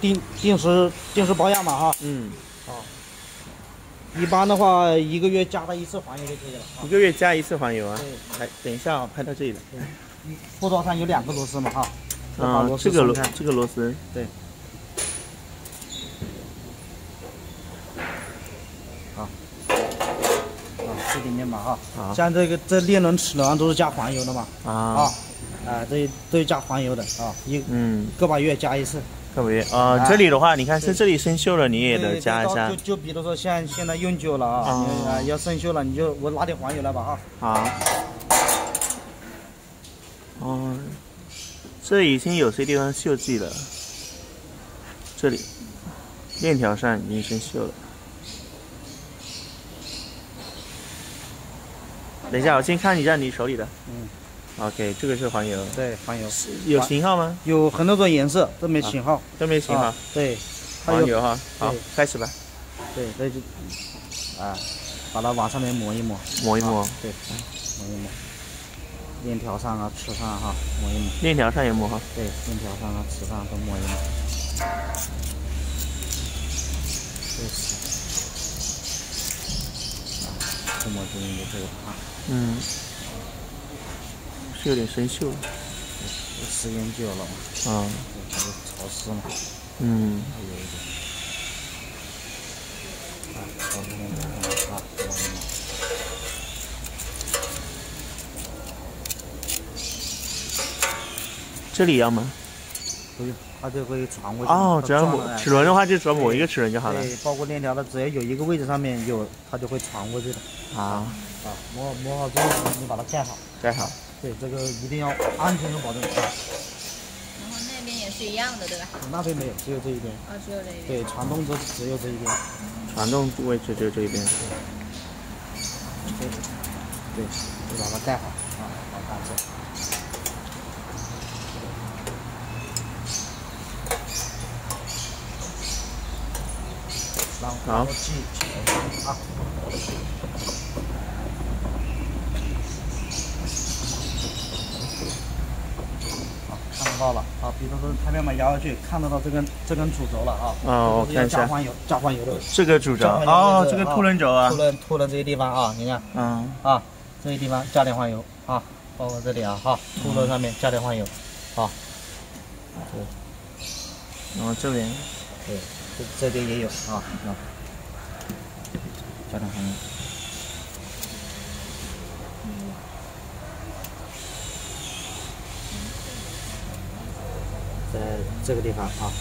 定时保养嘛哈。嗯。啊。一般的话，一个月加它一次环油就可以了。一个月加一次环油啊？对。来，等一下啊，拍到这里了。对。后座上有2个螺丝嘛哈。这个螺丝。对。好。这里面嘛哈。啊。像这6轮齿轮都是加环油的嘛。啊。都加环油的啊。个把月加一次。个把月啊，这里的话，你看这里生锈了，你也得加一下。就比如说像现在用久了啊，要生锈了，我拿点环油来吧哈。好。哦，这里已经有些地方锈迹了，这里链条上已经生锈了。等一下，我先看一下你手里的。OK， 这个是环油。对，环油。有型号吗？有很多种颜色，都没型号。都没型号。对。环油哈。好，开始吧。对，那就把它往上面抹一抹。抹一抹。对，抹一抹。链条上啊，齿上哈，抹一抹。链条上也抹哈。对，链条上啊，齿上都抹一抹。这么均匀的这个啊。是有点生锈了。时间久了嘛。还是潮湿嘛。还有一点。朝这边啊，这里要吗？不用，它就会传过去。哦，只要抹齿轮的话，就只要抹一个齿轮就好了。对，包括链条的，只要有一个位置上面有，它就会传过去的。磨好之后，你把它盖好。盖好。对，这个一定要安全的保证啊。然后那边也是一样的，对吧？那边没有，只有这一边。只有这一边。对，传动只有这一边。传动位置只有这一边。对，就把它盖好啊，好看着。然后系啊。看到了啊，比如说拍面板压下去，看得到这根主轴了啊。我看一下。加环油的。这个主轴哦，这个凸轮轴啊。凸轮这些地方啊，你看。这些地方加点环油啊，包括这里啊哈，凸轮上面加点环油，啊。对。然后这边。对，这边也有啊。加点环油。在这个地方啊。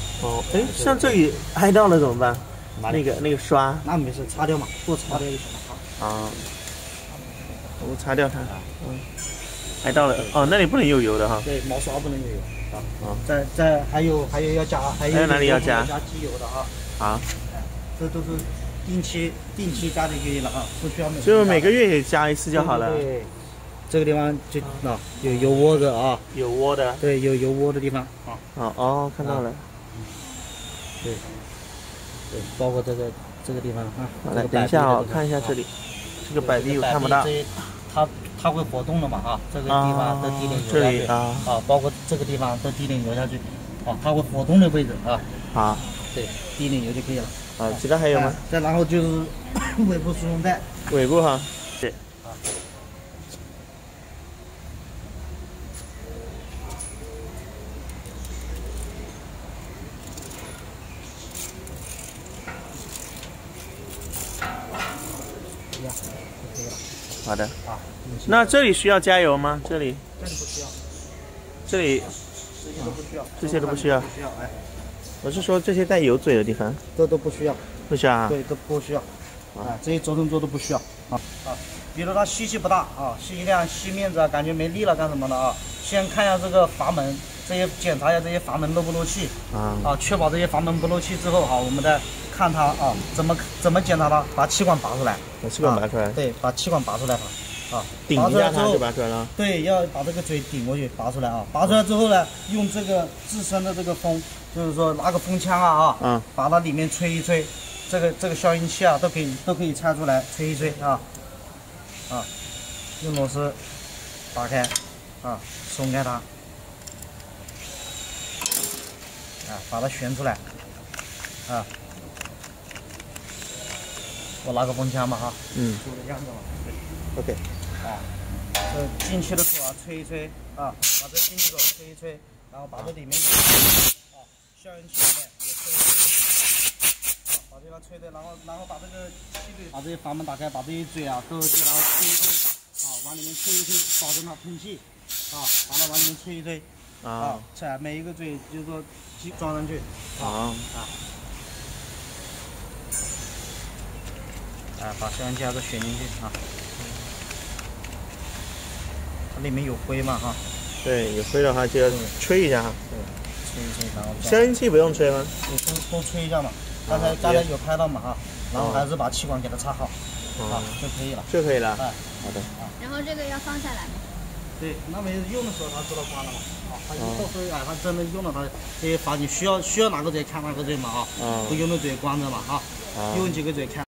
像这里挨到了怎么办？那个刷。那没事，擦掉嘛，不擦掉就行了。我擦掉它。挨到了。那里不能有油的哈。对，毛刷不能有油。还有要加，还有哪里要加？加机油的啊。好。这都是定期加就可以了啊，不需要就每个月也加一次就好了。对。这个地方就有油窝的啊，有窝的，对，有油窝的地方啊。看到了。对，包括这个地方啊。来，等一下我看一下这里，这个摆臂我看不到。它会活动的嘛啊，这个地方的低点油下去包括这个地方的低点油下去，它会活动的位置啊。好。对，低点油就可以了。其他还有吗？再然后就是尾部输送带。尾部哈。对。好的。那这里需要加油吗？这里不需要。这里这些都不需要。这些都不需要。我是说这些带油嘴的地方。都不需要。不需要啊？对，都不需要。这些轴承座都不需要比如它吸气不大吸量、吸面子感觉没力了干什么的啊？先看一下这个阀门，检查一下这些阀门漏不漏气确保这些阀门不漏气之后我们再看它怎么检查它？把气管拔出来。把气管拔出来。对，把气管拔出来顶一下它就拔出来了。对，要把这个嘴顶过去，拔出来拔出来之后呢，用这个自身的这个风，就是说拿个风枪把它里面吹一吹，这个消音器都可以拆出来，吹一吹用螺丝打开松开它把它旋出来啊。我拿个风枪嘛哈，就这样子嘛，对 OK， 啊，这进去的时候啊，吹一吹啊，把这进去口吹一吹，然后把这里面啊，消音器里面也吹一吹，啊，把这个吹的，然后把这个气嘴，把这些阀门打开，把这些嘴啊都给它吹一吹，啊，往里面吹一吹，保证它通气，啊，把它往里面吹一吹，啊，每一个嘴就是说装上去，啊。把消音器还是旋进去啊，它里面有灰嘛哈。对，有灰的话就要吹一下哈。对，吹一吹，然后。消音器不用吹吗？多吹一下嘛。刚才有拍到嘛哈，然后还是把气管给它插好，啊就可以了。就可以了。哎，好的。然后这个要放下来吗？对，那没用的时候它知道关了嘛。啊，它到时候它真的用了它这些阀，你需要哪个嘴开哪个嘴嘛啊。不用的嘴关着嘛啊，用几个嘴开。